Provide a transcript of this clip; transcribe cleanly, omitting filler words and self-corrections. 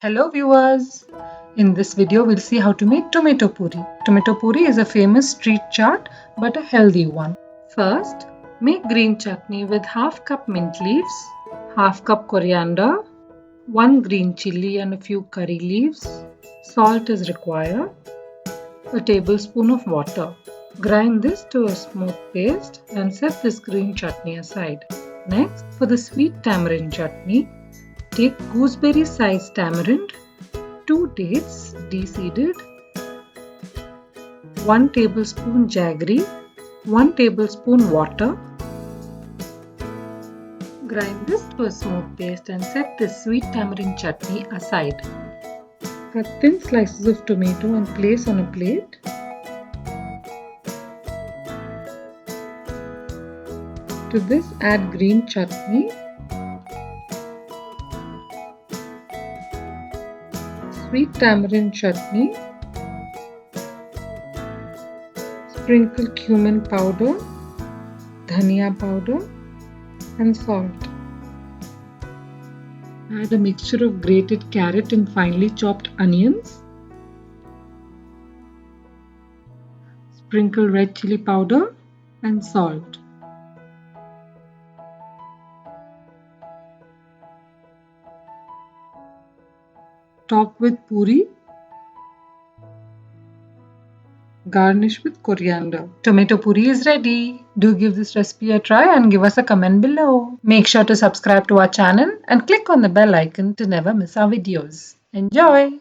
Hello viewers! In this video we'll see how to make tomato puri. Tomato puri is a famous street chaat but a healthy one. First, make green chutney with half cup mint leaves, half cup coriander, 1 green chilli and a few curry leaves. Salt is required. A tablespoon of water. Grind this to a smooth paste and set this green chutney aside. Next, for the sweet tamarind chutney, take gooseberry sized tamarind, 2 dates de-seeded, 1 tablespoon jaggery, 1 tablespoon water. Grind this to a smooth paste and set this sweet tamarind chutney aside. Cut thin slices of tomato and place on a plate. To this add green chutney, sweet tamarind chutney, sprinkle cumin powder, dhania powder and salt. Add a mixture of grated carrot and finely chopped onions. Sprinkle red chili powder and salt. Top with puri. Garnish with coriander. Tomato puri is ready. Do give this recipe a try and give us a comment below. Make sure to subscribe to our channel and click on the bell icon to never miss our videos. Enjoy!